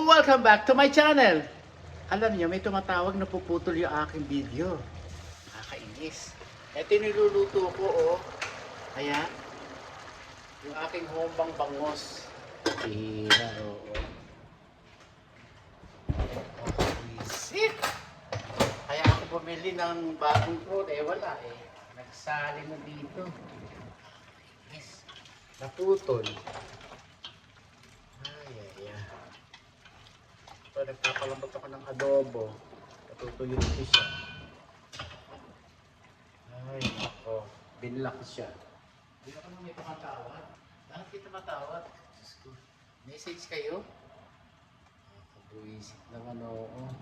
Welcome back to my channel. Alam niyo, may tumatawag na puputol yung aking video. Nakakainis. Ito yung niluluto ko, oh. Ayan. Yung aking humbang bangos. Tira, oo. Isip. Kaya ako bumili ng bagong fruit. Wala eh. Nagsali na dito. Yes. Naputol. So, nagpapalambot ako ng adobo. Patutuyot ko siya. Ay, ako. Binlock siya. Hindi ako nang may tumatawad. Bakit kayo tumatawad? Diyos ko. Message kayo? Kabuisip naman oo.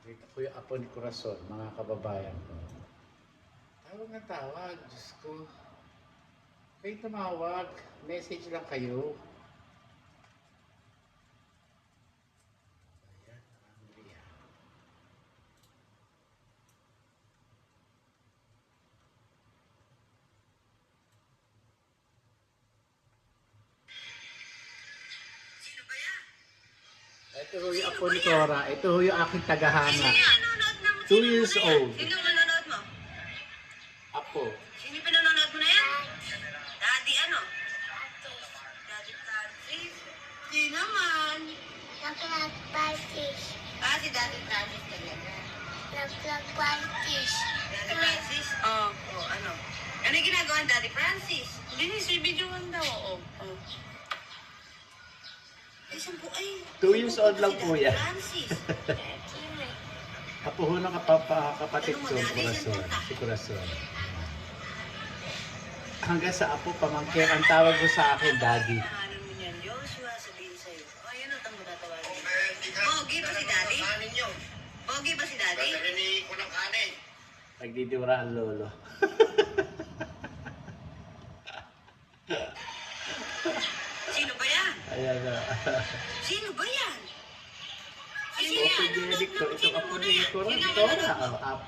Ako yung apo ni Corazon, mga kababayan ko. Tawag na tawag, Diyos ko. Kayo tumawag, message lang kayo. Ayan, Andrea. Sino ba yan? Ito ho yung apo ni Cora, ito ho yung aking tagahanga. Sino yan? Nanonood na mo? 2 years old. Sino manonood mo? Apo. Sino yung pinanonood mo na yan? Daddy ano? Daddy Francis. Sino naman? Nag-vlog parties. Si Daddy Francis talaga. Nag-vlog parties. Daddy Francis? Oo, ano? Ano yung ginagawa ni Daddy Francis? Binis, may videoan daw. Oo. Ay, 2 years old lang po yan. Francis. Apo ho ng kapatid ko, Corazon. Si Corazon. Hanggang sa apo, pamangkin, ang tawag ko sa akin, Daddy. Nahanan mo niyan, Joshua, sabihin sa'yo. Ayun ang tamo tatawagin. Pogi ba si Daddy? Pogi ba si Daddy? Dadalhin ko ng kanin. Nagdidiwara ang lolo. Sino ba yan? Ayan na. Sino ba yan? Sino yan? Photogenic to. Ito ka po ni Cora.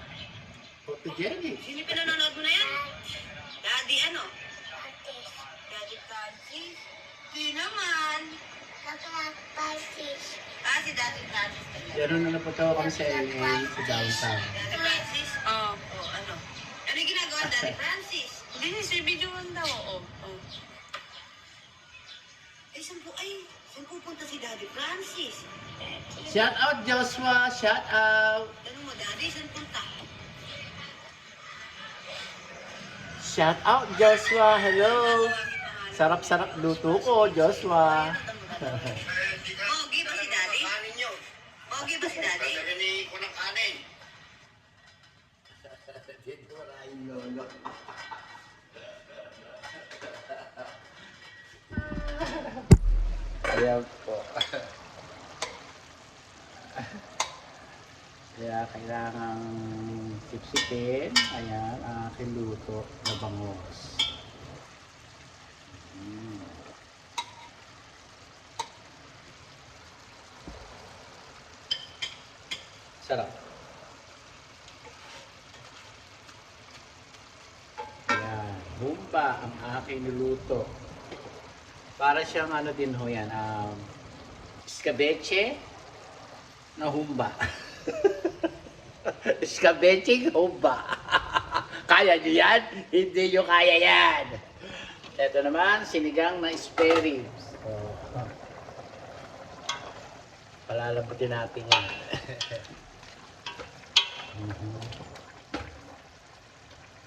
Photogenic. Sino yung pinanonood mo na yan? Daddy ano? Parties. Daddy Francis? Sino naman? Nag-vlog parties. Si Daddy Francis talaga. Yan na napatawa kami sa LA, sa downtown. Daddy Francis? Ano? Ano yung ginagawa ni Daddy Francis? Binis, may videoan daw. Saan pupunta si Daddy Francis? Shout out Joshua, shout out. Tanong mo, Daddy, saan punta? Shout out Joshua, hello. Sarap-sarap luto ko, Joshua. Pogi ba si Daddy? Kanin nyo. Pogi ba si Daddy? Dadalhin ko ng kanin. Didiwara yung lolo. Ayan po. Kaya kailangan sipsipin. Ayan, ang aking luto na bangos. Sarap. Ayan, humba ang aking niluto. Para siyang ano din ho yan, escabeche na humba. Escabeche humba. Kaya nyo yan? Hindi nyo kaya yan. Ito naman, sinigang na spare ribs. Palalamputin natin yan.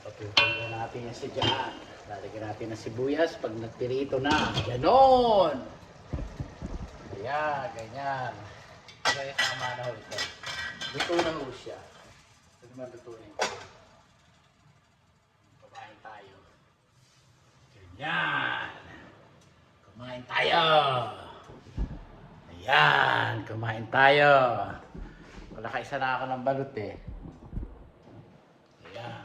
Patutuloy natin yan si Jan. Lalagyan natin ng sibuyas pag nagpirito na. Ganon! Ayan, ganyan. Kaya tama na ho ito. Luto na ho siya. Ito naman lutuin ko. Kumain tayo. Ganyan! Kumain tayo! Ayan! Kumain tayo! Wala kaisa na ako ng balut eh. Ayan.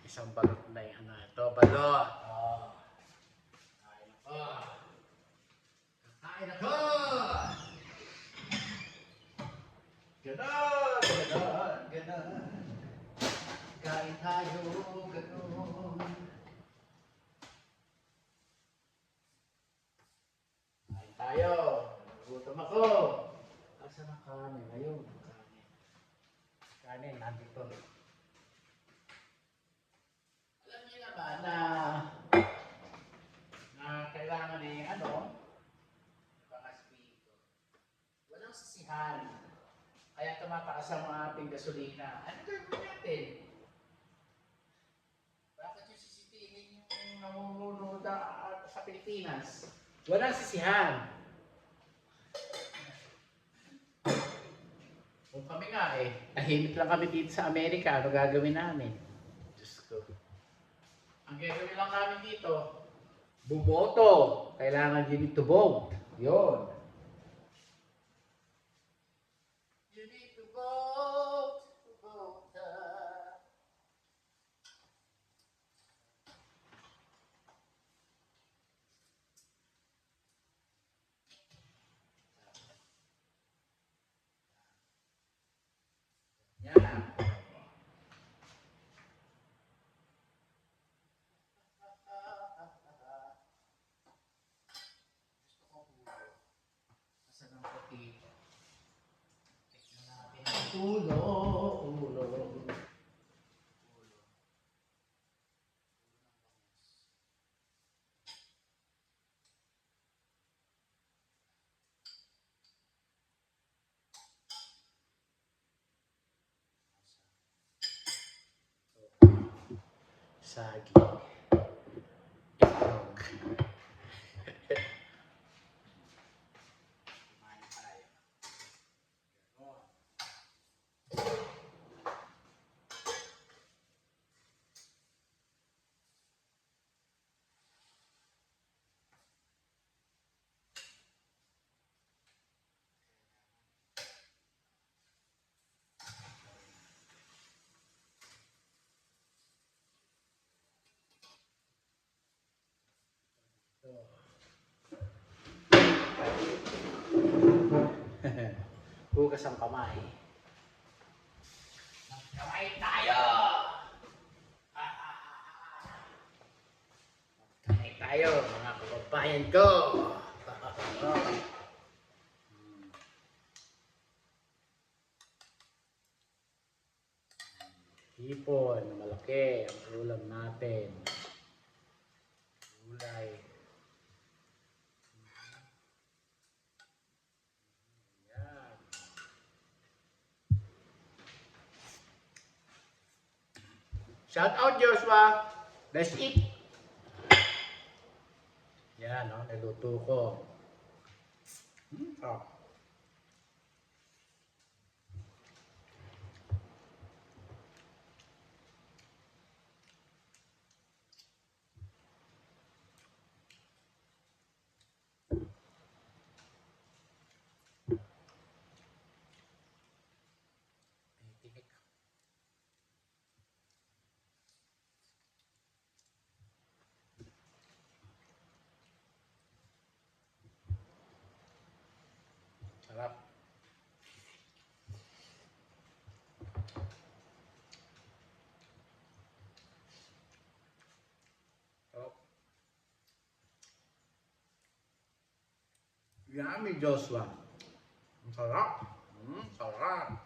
Isang balot na yan. ano ito, balot. Oh. Kain ako. Kain ako! Ganon, ganon, ganon. Kain tayo, ganon. Kain tayo. Gutom ako. Asan ang kanin? Ayun, kanin. Kanin, nandito. Alam niyo naman na kailangan pang-aspito. Walang sisihan. Kaya tumataas ang mga ating gasolina. Ano gagawin natin? Bakit yung sisitihin yung namumuno sa Pilipinas? Walang sisihan. Kung kami nga tahimik lang kami dito sa Amerika, ano gagawin namin? Diyos ko. Ang gagawin lang namin dito, bumoto. Kailangan you need to vote. Yun. You need to vote. Vote. Yan. Ulo, ulo. Saging. Itlog. Kumain tayo. Ganon. Hugas ang kamay. Kamay tayo! Kamay tayo, mga kababayan ko! Hipon na malaki ang ulam natin. Gulay. Yan. Shout out Joshua! Let's eat! Yan, naluto ko. Oh. Tinik. Sarap. Oh. Yummy Joshua. Ang sarap. Sarap.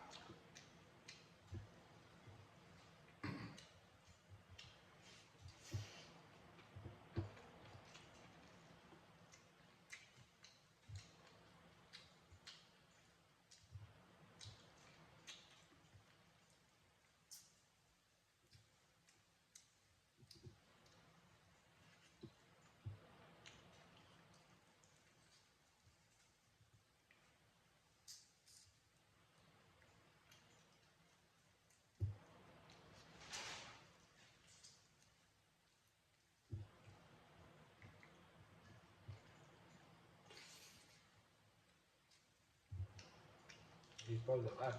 Ito lakas.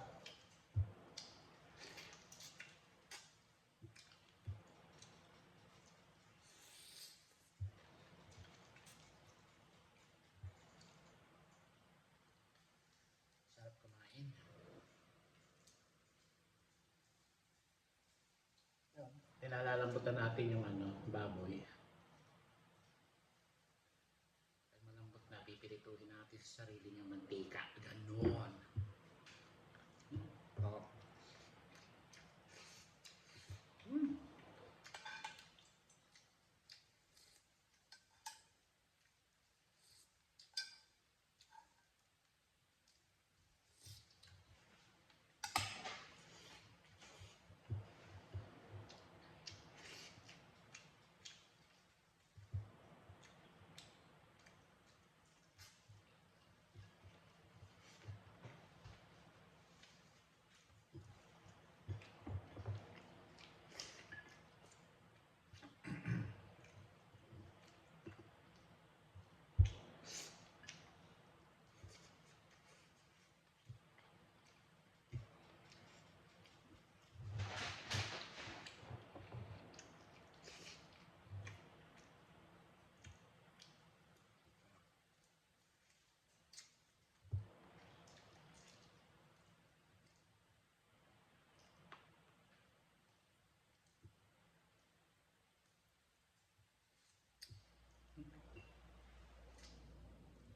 Pinalalambutan natin yung baboy. Ay malambot na, pipirituhin natin sa sarili niyang mantika. Ganon. Oh.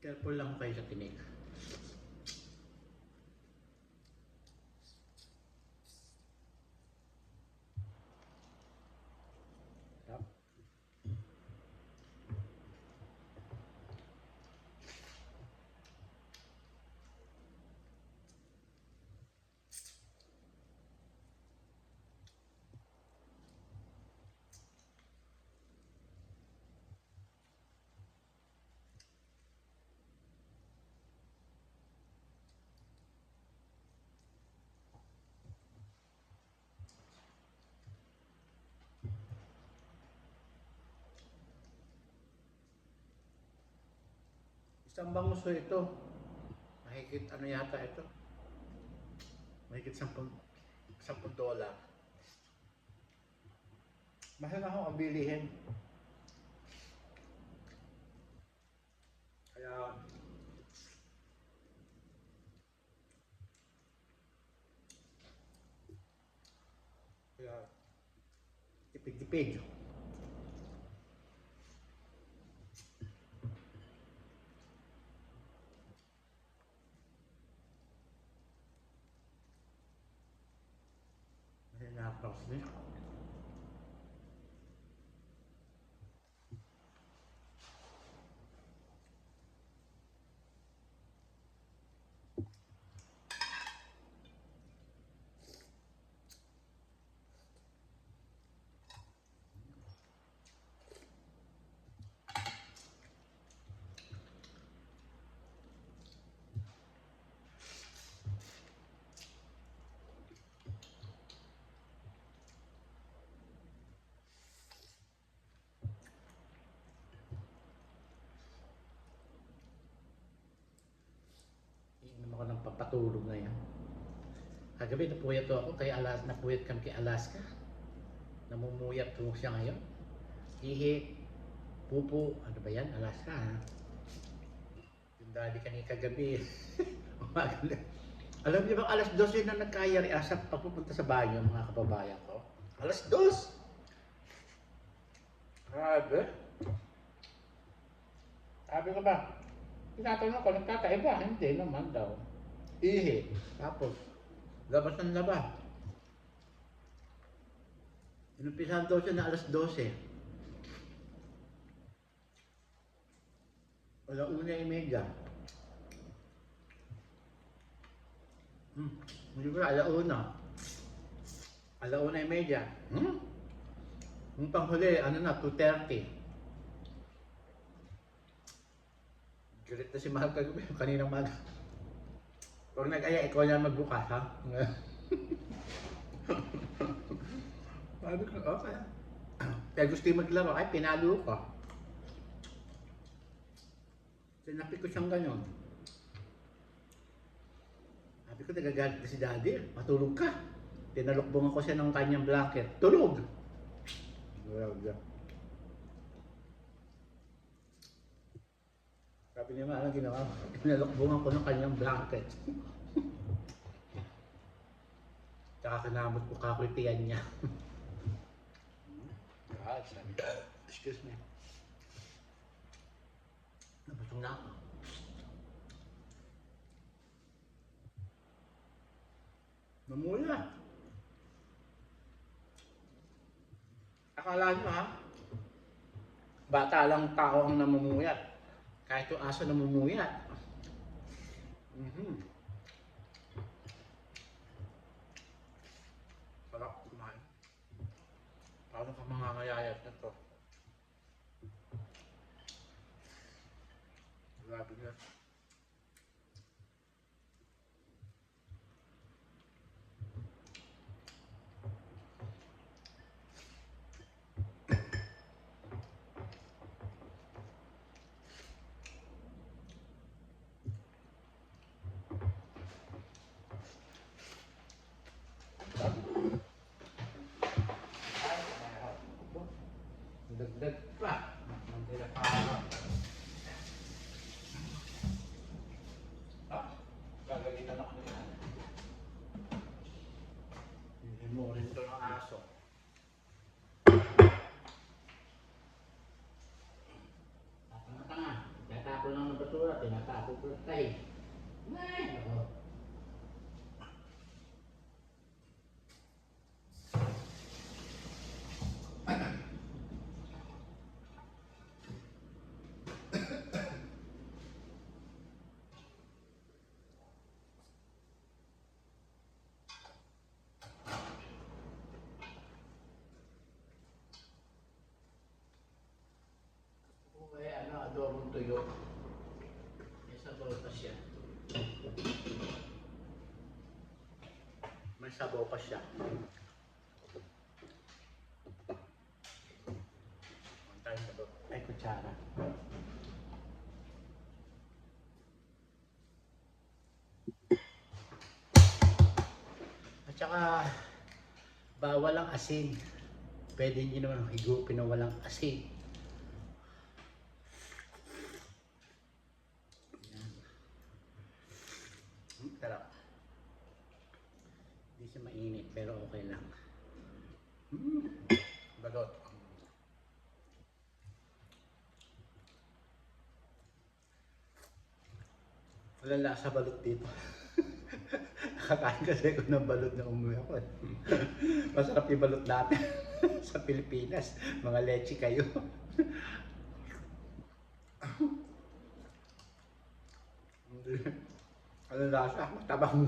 Careful lang kayo sa tinik. Sarap. Isang banguso ito. Mahigit yata ito. Mahigit 10 $10. Mahal na ako ang bilihin. Kaya tipid-tipid. Napos din. Iinom ako ng papatulog na yan. Kagabi napuyat ako napuyat kami kay Alaska. Namumuyat ko siya ngayon. Ihi, pupo, ano ba yan? Alaska ha? Yung daddy kanina kagabi. Umaga na. Alam niyo ba, alas 12 na nagkayari sa pagpupunta sa banyo mga kababayan ko? Alas 2! Grabe. Sabi ko ba, tinatanong ko, nagtatay ba? Hindi naman daw. Ihi. Tapos, labas ng labas. Inumpisahan daw siya na alas 12. Wala 1:30. Hindi ko na, alauna. Alauna 1:30. Yung panghuli, 2:30. Galit na si Mahal kagabi, kaninang maga. Huwag nag-aya, ikaw na magbukas, ha? Sabi ko, okay. Kaya gusto yung maglaro, ay pinalo ko. Sinapi ko siyang ganyan. Sabi ko, nagagalit na si Daddy, matulog ka. Tinalukbong ako siya ng kanyang blanket. Tulog! Sabi niya, anong ginawa? Tinalukbong ako ng kanyang blanket. Tsaka kinamot ko kakulitian niya. sabi ko. Excuse me. Nabutong na ako. Namula. Akala nyo ha? Bata lang tao ang namumuyat. Kahit yung aso namumuyat. Sarap kumain. Paano ka mangangayayat na to? Grabe na. Dagdag pa. Mandila pa ako. Gagalitan ako nila. Hindi mo rin ito ng aso. Tanga-tanga. Tinatapo lang ng basura. Tinatapo ko lang tayo. Ay, ako. May adobong tuyo. May sabaw pa siya. May sabaw pa siya. Tayo sabaw. Ay, kutsara. At saka, bawal ang asin. Pwede nyo naman higupin na walang asin. Sarap. Hindi siya mainit pero okay lang. Balot. Walang lasa balot dito. Nakakain kasi ako ng balot na umuwi ako. Masarap yung balot natin sa Pilipinas. Mga leche kayo. Ano lasa? Matabang.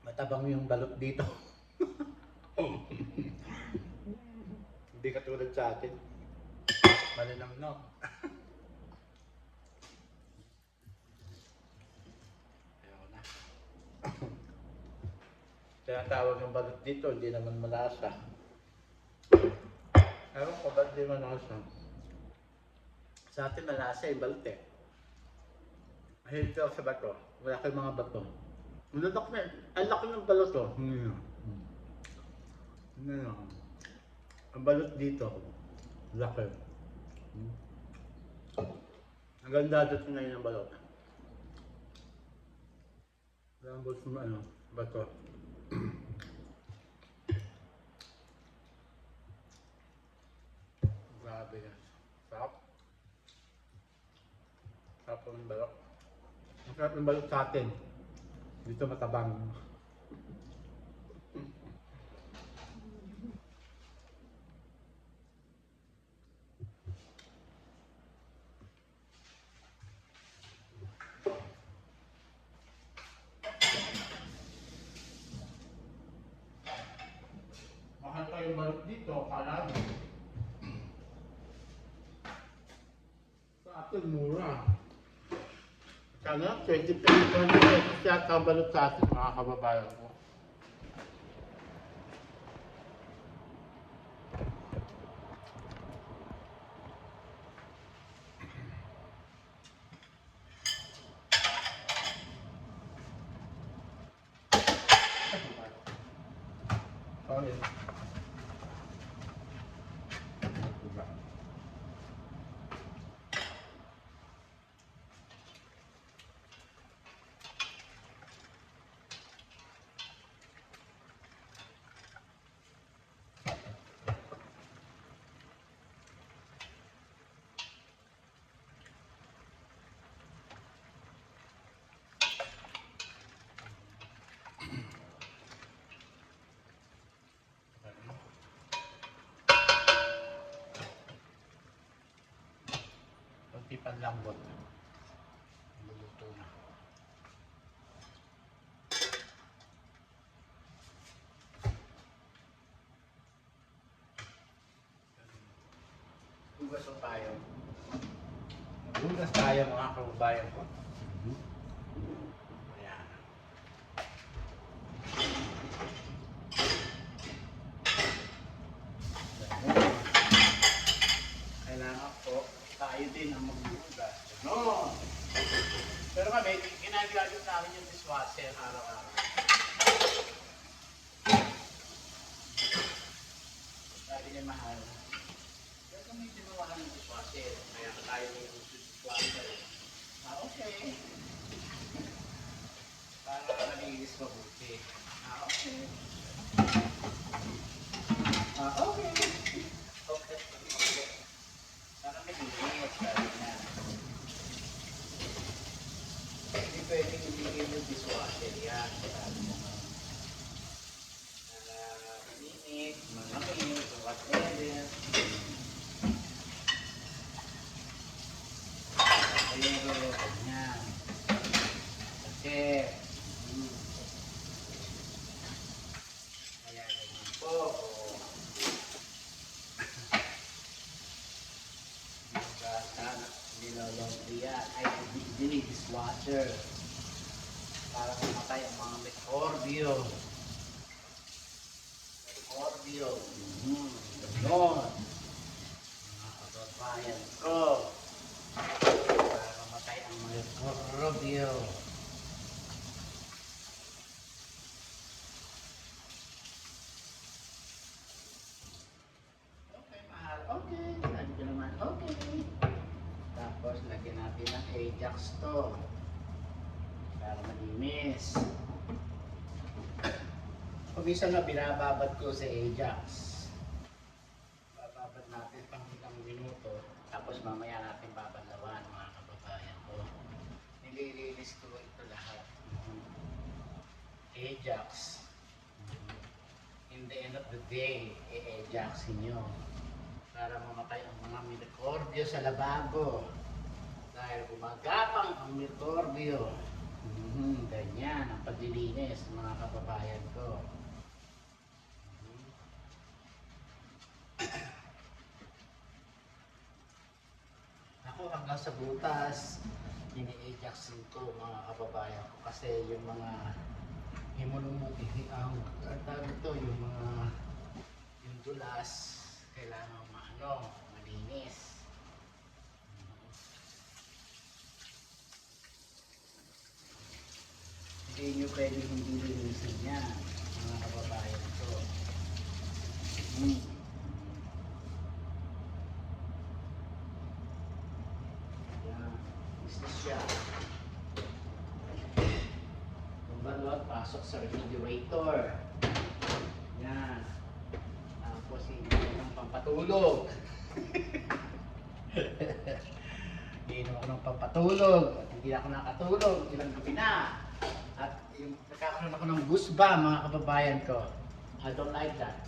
Matabang yung balot dito. Hindi katulad sa atin. Malinam no. Ayaw na. Tinatawag yung balot dito, hindi naman malasa. Ewan ko ba't di malasa? Sa atin malasa yung balot eh. Mahilig ako sa bato. Wala kayong mga bato. Ang laki ng balot oh. Ang balot dito, laki. Ang ganda dito ngayon ng balot. Lambot ng bato. Grabe yan. Sarap. Sarap ng balot. Ang sarap ng balot sa atin. Dito matabang. Mahal pa yung balot dito, kala mo. Sa atin mura. Sana 20 pesos yata ang balot sa atin, mga kababayan ko. Sorry. panlambot. Luluto na. Hugas o tayo. Hugas tayo mga kababayan ko. Ayan. Kailangan po tayo din ang maghuhugas. No! Pero kami, ginagamit namin yung dishwasher araw-araw. Sabi niya mahal. Pero kami ginawa ng dishwasher. Kaya tayo yung dishwasher. Okay. Para malinis mabuti. Okay. Okay. Okay. Para malinis. Sabi niya. Hindi pwedeng ibigay yung dishwasher yan. Sabi niya. Mainit, malamig, whatever. Pero, ganyan. Kasi, kaya ganyan po. Hugasan, nilalagyan, ay dishwasher. Para mamatay ang mga mikrobyo. Mikrobyo. Ganon. Mga kababayan ko. Para mamatay ang mga mikrobyo. Okay, mahal. Okay. Sabi ko naman, okay. Tapos, lagyan natin ng Ajax to. Para malinis. Pag-isa na binababad ko sa Ajax. Bababad natin pang ilang minuto. Tapos mamaya natin babalawan mga kababayan ko. Nililinis ko ito lahat. Ajax. In the end of the day, i-Ajaxin nyo. Para mamatay ang mga mikrobyo sa lababo. Dahil gumagapang ang mikrobyo. Ganyan ang paglilinis mga kababayan ko. Ako hanggang sa butas, ini-Ajaxin ko mga kababayan ko kasi yung mga ang tawag ito, yung mga yung dulas kailangan malinis. Hindi nyo pwedeng hindi linisin yan mga kababayan ko. Yan, business siya. Kung balot, pasok sa refrigerator. Yan. Tapos hindi ng pampatulog. Iinom ako ng pampatulog. At hindi ako nakatulog. Ilang gabi na. At yung nagkakaroon ako ng goosebumps mga kababayan ko. I don't like that.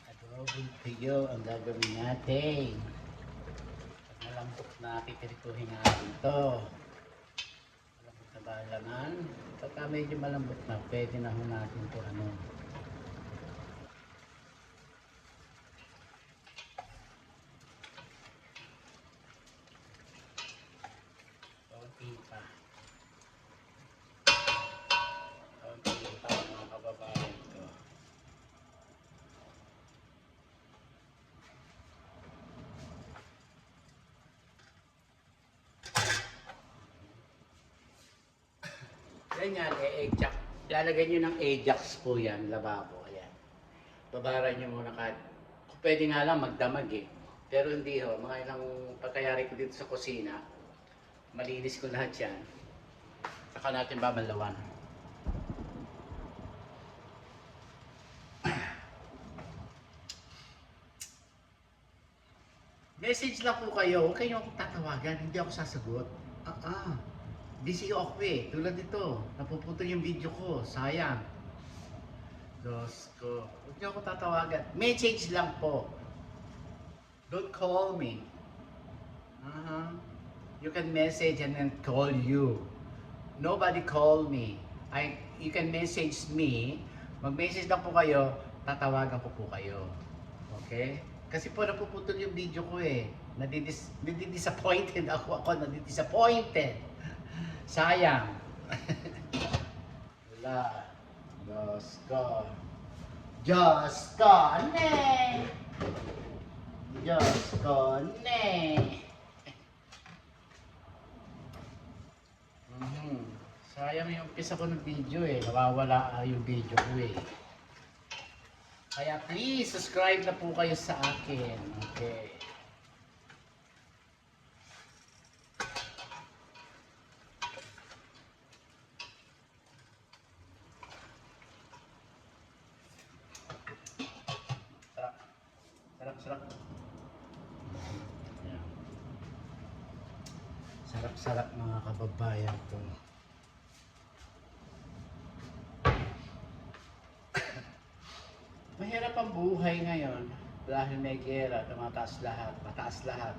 Adobong tuyo ang gagawin natin. Pag malambot na, pipirituhin natin ito. Malambot na balangan. Pagka medyo malambot na, pwede na ho natin ito Kaunti pa. Kaunti pa mga kababayan ko. Ganyan, Ajax. Lalagyan nyo ng Ajax po yan, lababo. Ayan. Babaran nyo muna kahit. Pwede nga lang magdamag eh. Pero hindi ho, mga ilang patayari ko dito sa kusina. Malinis ko lahat yan. Saka natin babalawan. Message lang po kayo. Huwag kayo akong tatawagan. Hindi ako sasagot. Busy ako eh. Tulad nito. Napuputol yung video ko. Sayang. Diyos ko. Huwag niyo ako tatawagan. Message lang po. Don't call me. You can message and then call you. Nobody call me. You can message me. Mag-message lang po kayo. Tatawagan ko po kayo. Okay? Kasi po napuputol yung video ko eh. Nadidisappointed ako. Nadidisappointed. Sayang. Wala. Diyos ko. Diyos ko. Ne. Diyos ko. Ne. Sayang yung umpisa ko ng video eh. Nawawala yung video ko eh. Kaya please, subscribe na po kayo sa akin. Okay. Sarap. Ayan. Sarap mga kababayan ko. Mahirap ang buhay ngayon dahil may gera, mataas lahat.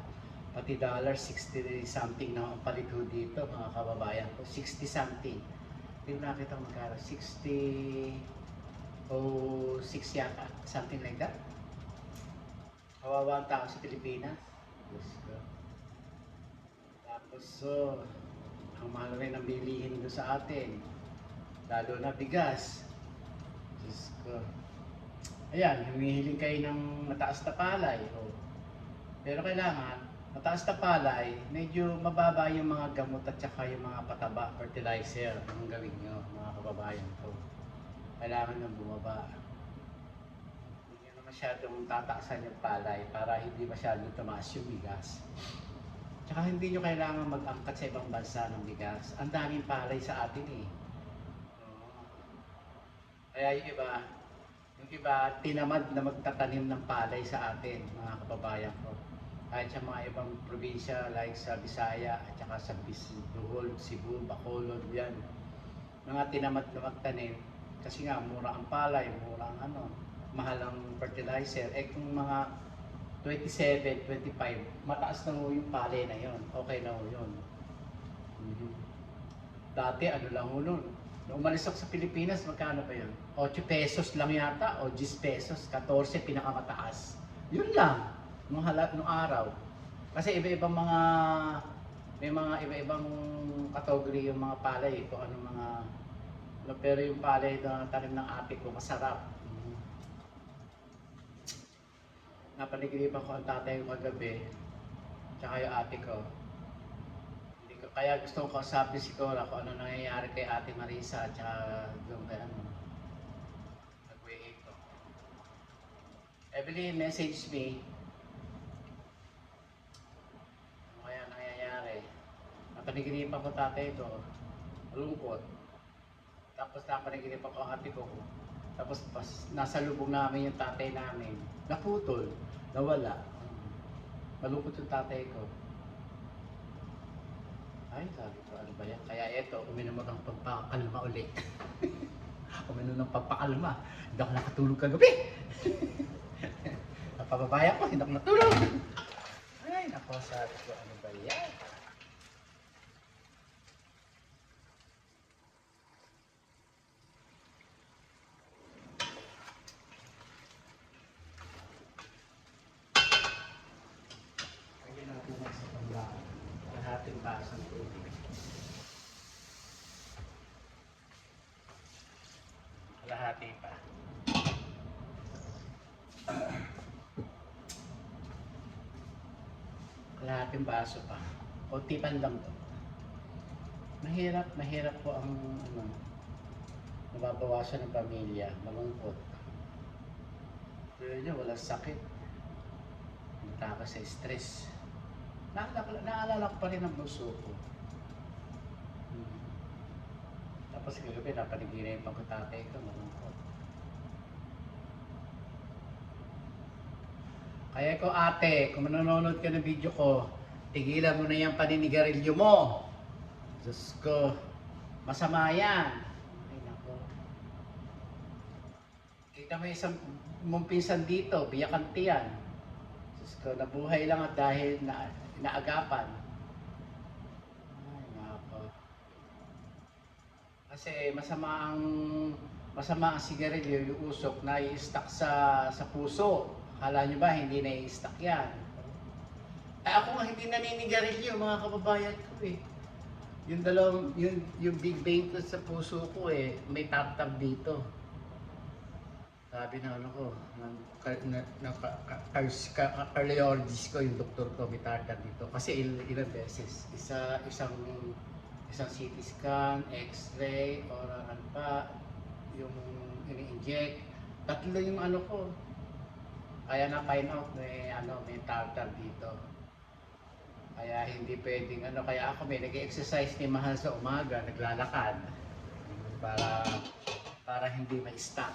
Pati $60 something na ang palit ho dito mga kababayan ko, 60 something. Hindi ko nakita magkano, 60 o 6 yata, something like that. Kawawa ang tao sa Pilipinas. Tapos ang mahal rin ang bilihin doon sa atin. Lalo na bigas. Diyos ko. Ayan, humihiling kayo ng mataas na palay. Pero kailangan, mataas na palay, medyo mababa yung mga gamot at saka yung mga pataba, fertilizer. Ang gawin nyo, mga kababayan ko. Kailangan nang bumaba. Hindi nyo masyadong tataasan yung palay para hindi masyadong tumaas yung bigas. Tsaka hindi nyo kailangan mag-angkat sa ibang bansa ng bigas. Ang daming palay sa atin eh. Kaya yung iba, tinamad na magtatanim ng palay sa atin, mga kababayan ko. Kahit sa mga ibang probinsya like sa Bisaya at saka sa Bohol, Cebu, Bacolod, yan. Mga tinamad na magtanim kasi nga mura ang palay, mura ang mahal ang fertilizer. Kung mga 27, 25, mataas na ho yung palay na yon. Okay na ho yun. Dati lang ho nun. Nung umalis ako sa Pilipinas, magkano pa yun? 8 pesos lang yata, o 10 pesos, 14 pinakamataas. Yun lang, nung araw. Kasi iba-ibang may mga iba-ibang category yung mga palay, kung anong mga, pero yung palay na tanim ng ate ko, masarap. Napanigiripan ko ang tatay ko kagabi, tsaka yung ate ko. Kaya gusto ko kausapin si Cora kung ano nangyayari kay Ate Marisa at saka doon kay nag-way ko. Evelyn, message me. Ano kaya nangyayari? Napanigiripan ko tatay ko. Malungkot. Tapos napanigiripan ko ang ate ko. Tapos nasa lubong namin yung tatay namin. Naputol. Nawala. Malungkot yung tatay ko. Ay, sabi ko, ano ba yan? Kaya eto, uminom ako ng pampakalma ulit. Uminom ng pampakalma. Hindi ako nakatulog kagabi. Napababayan ko, hindi ako natulog. Ay, nako, sabi ko, ano ba yan? Lagyan natin sa panglaan. Kalahating basang tubig. Kalahati pa. Kalahating baso pa. Kunti pan lang to. Mahirap po ang nababawasan ng pamilya, malungkot. Pero nyo, walang sakit. Nagtaka sa stress. Naalala ko pa rin ang bunso ko. Tapos kagabi, napanigilan yung pagkatatay ko, malungkot. Kaya ko ate, kung manonood ka ng video ko, tigilan mo na yung paninigarilyo mo. Diyos ko, masama yan. Ay nako. Kita mo isang mong pinsan dito, biyakanti yan. Diyos ko, nabuhay lang at dahil na inaagapan. Ay nako. Kasi masama ang sigarilyo, yung usok na i-stuck sa puso. Akala nyo ba hindi na i-stuck yan? Ako nga hindi naninigarilyo mga kababayan ko eh. Yung big vein ko sa puso ko eh, may tap-tap dito. Sabi na ano ko, cardiologist ko, yung doktor ko, may tap-tap dito. Kasi ilang beses, isang CT scan, X-ray, or ano pa, yung ini-inject. Tatlo yung ano ko. Kaya na-find out may tartar dito. Kaya hindi pwedeng kaya ako may nag-exercise ni Mahal sa umaga, naglalakad para hindi ma-stuck.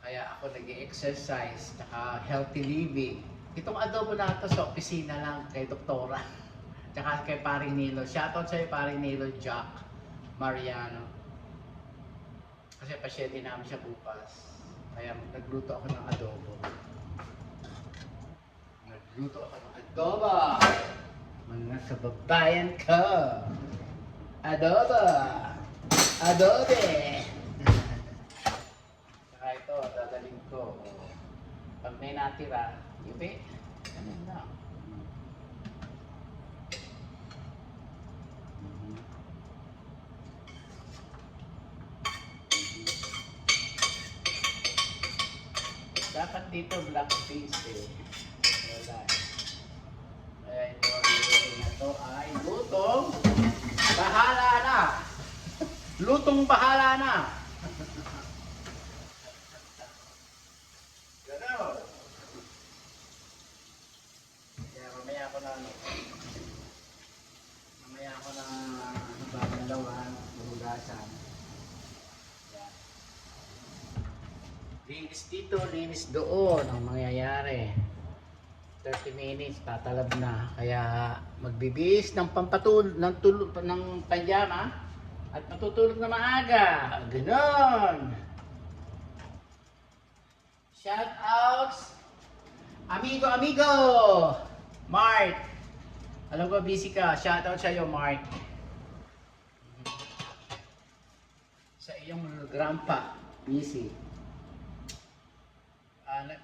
Kaya ako nag-exercise, tsaka healthy living. Itong adobo na ito sa opisina lang kay Doktora. Tsaka kay Paring Nilo. Shoutout sa'yo Paring Nilo Jack Mariano. Kasi pasyente namin siya bukas. Kaya nagluto ako ng adobo. Nagluto ako ng adobo. Mga kababayan ko. Adobo. Adobe. Saka ito, dadaling ko. Pag may natira, ibe. Ganun lang. Dapat dito black beans eh. Wala. Kaya ito, na to ay lutong bahala na. Lutong bahala na. Gano'n. Kaya mamaya ako na babalawan, hugasan. Yan. Linis dito, linis doon ang mangyayari. 30 minutes, tatalab na. Kaya magbibihis ng ng panjama at matutulog na maaga. Ganon. Shout outs. Amigo. Mark. Alam ko busy ka. Shout out sa iyo, Mark. Sa iyong grandpa. Busy.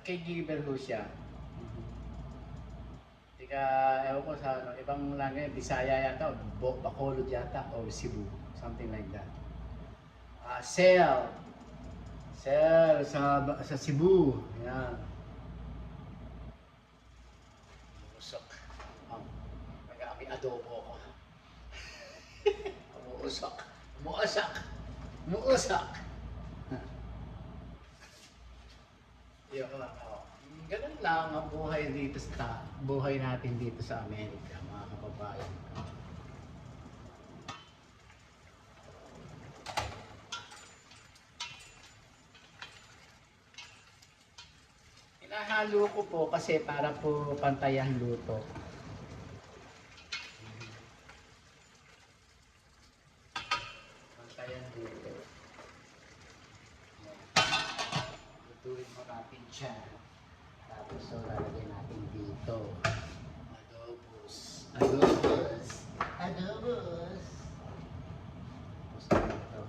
Kay Gilbert ho siya. Ewan ko sa ibang langue, Bisaya yata, Bacolod yata, or Cebu, something like that. Sel sa Cebu, yan. Umusok. Nag-aabi adobo ko. Umuusok. Yun lang ako. Ganun lang ang buhay natin dito sa Amerika, mga kababayan ko. Hinahalo ko po kasi para po pantay ang luto. Pantay ang luto. Lutuin mo natin siya. Tapos so lalagyan natin dito. Adobos. Tapos dito.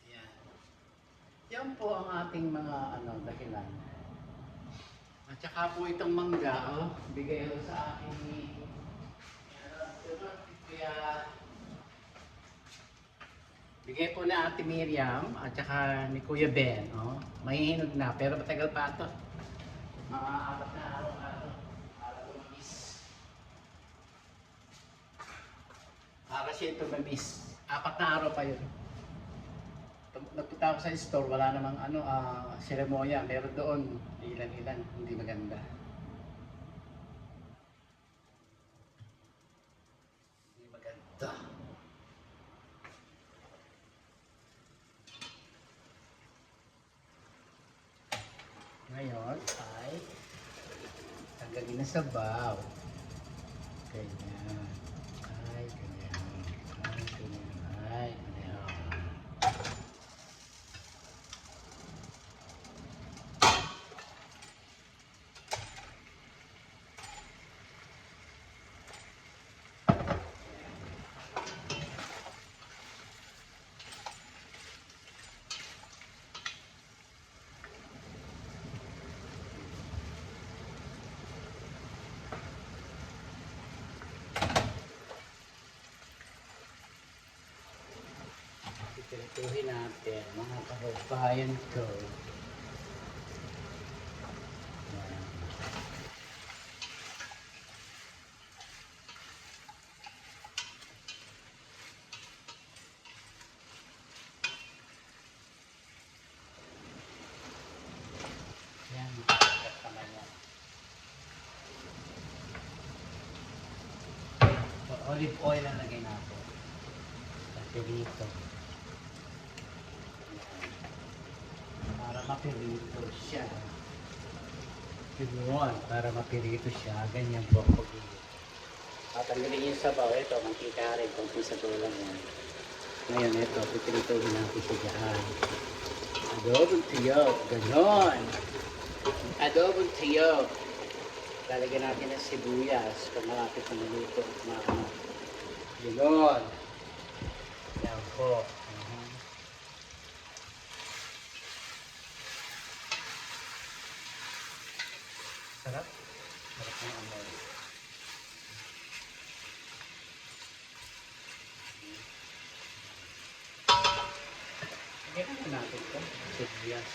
Yan. Yan po ang ating mga dahilan. At saka po itong mangga, bigay ko sa akin ni bigay po na Ate Miriam at saka ni Kuya Ben, mahihinog na pero matagal pa ito. Mga 4 na araw para tumamis. Para siya tumamis. 4 na araw pa yun. Nagpunta ako sa store, wala namang seremonya. Meron doon, ilan, hindi maganda. Ngayon ay tanggalin na sabaw. Ganyan. Ay, ganyan. Ay, ganyan. Ay, ganyan. Itutuhin natin mga kababayan ko. Yan. Yan, makakagat naman yan. So, olive oil ang lagay natin. Kasi dito. Para mapirito siya. Yun, para mapirito siya. Ganyan po ang pag-iit. Tatanggalin yung sabaw. Ito, mantika rin. Kung sabaw lang yan. Ngayon, ito, pipirituhin natin siya dyan. Adobong tiyok. Ganon. Adobong tiyok. Lalagyan natin ng sibuyas pag malapit na maluto. Ganon. Yan po. Sarap. Sarap ng amoy. Lagyan na natin ito. Sibuyas.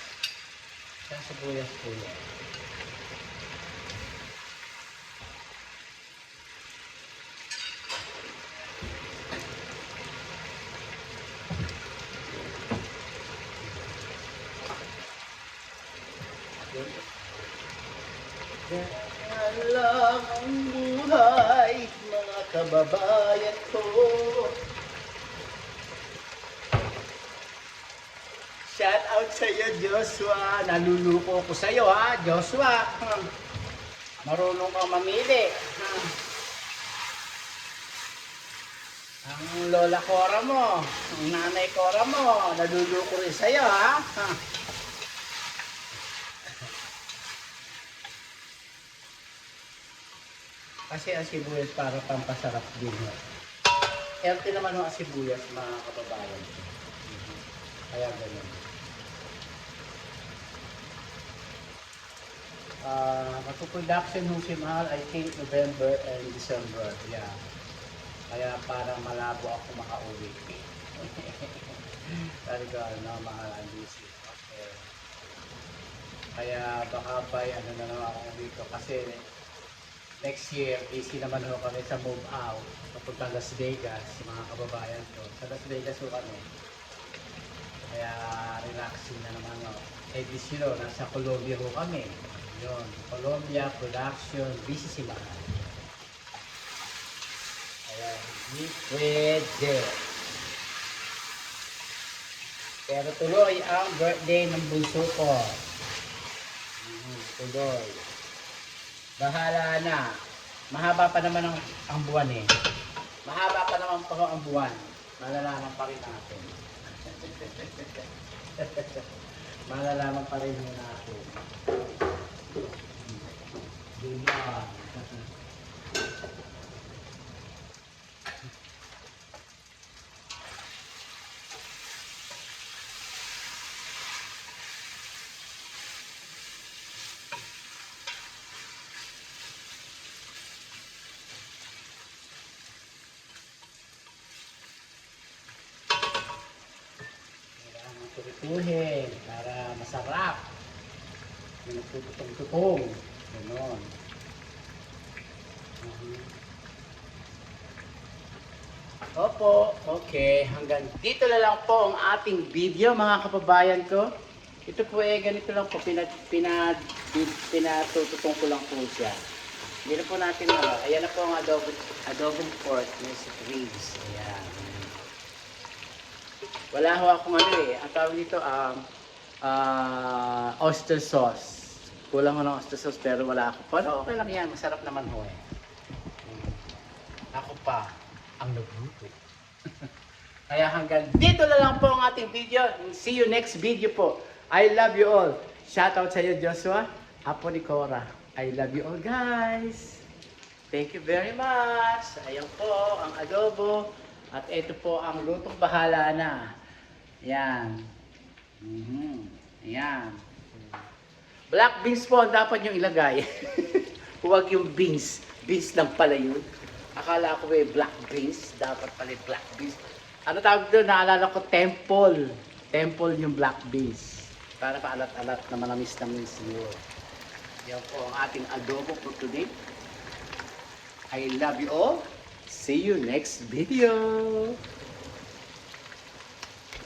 Sa sibuyas po yan. Ganyan lang ang buhay, mga kababayan ko. Shout out sa iyo, Joshua. Naluluko ko sa iyo, ha, Joshua. Marunong kang mamili. Ang lola Cora mo, ang nanay Cora mo, naluluko rin sa iyo, ha. Kasi ang sibuyas para pampasarap din. Healthy naman ang sibuyas, mga kababayan. Kaya ganun. Magpo-production nung si Mahal, I think November and December. Yeah. Kaya parang malabo ako makauwi. Sabi ko, Mahal, I'm busy. Okay. Kaya baka by ano na naman ako dito kasi next year, busy naman ho kami sa move out. Papunta Las Vegas, mga kababayan ko. Sa Las Vegas ho kami. Kaya relaxing na naman ho. Eh, this year, nasa Colombia ho kami. Yun, Colombia, production, busy si Mahal. Kaya hindi pwede. Pero tuloy ang birthday ng bunso ko. Tuloy. Bahala na. Mahaba pa naman ang buwan eh. Mahaba pa naman pa ang buwan. Malalaman pa rin natin. Malalaman pa rin natin. Diba? Turituhin para masarap. Yung nagtututong-tutong. Ganon. Opo, okay. Hanggang dito na lang po ang ating video, mga kababayan ko. Ito po ganito lang po. Pinatututong ko lang po siya. Hindi na po natin ayan na po ang adobong pork na si ribs. Ayan. Wala ho akong ang tawag dito oyster sauce. Kulang ko ng oyster sauce pero wala ako. Pero okay lang yan. Masarap naman ho eh. Ako pa ang nagluto. Kaya hanggang dito na lang po ang ating video. See you next video po. I love you all. Shoutout sa iyo, Joshua. Apo ni Cora. I love you all, guys. Thank you very much. Ayan po ang adobo. At ito po ang lutong bahala na. Yan. Yan. Black beans po ang dapat nyo ilagay. Huwag yung beans. Beans lang pala yun. Akala ko black beans. Dapat pala black beans. Ano tawag doon? Naalala ko temple. Temple yung black beans. Para paalat-alat na manamis-namis yun. Yan po ang ating adobo for today. I love you all. See you next video.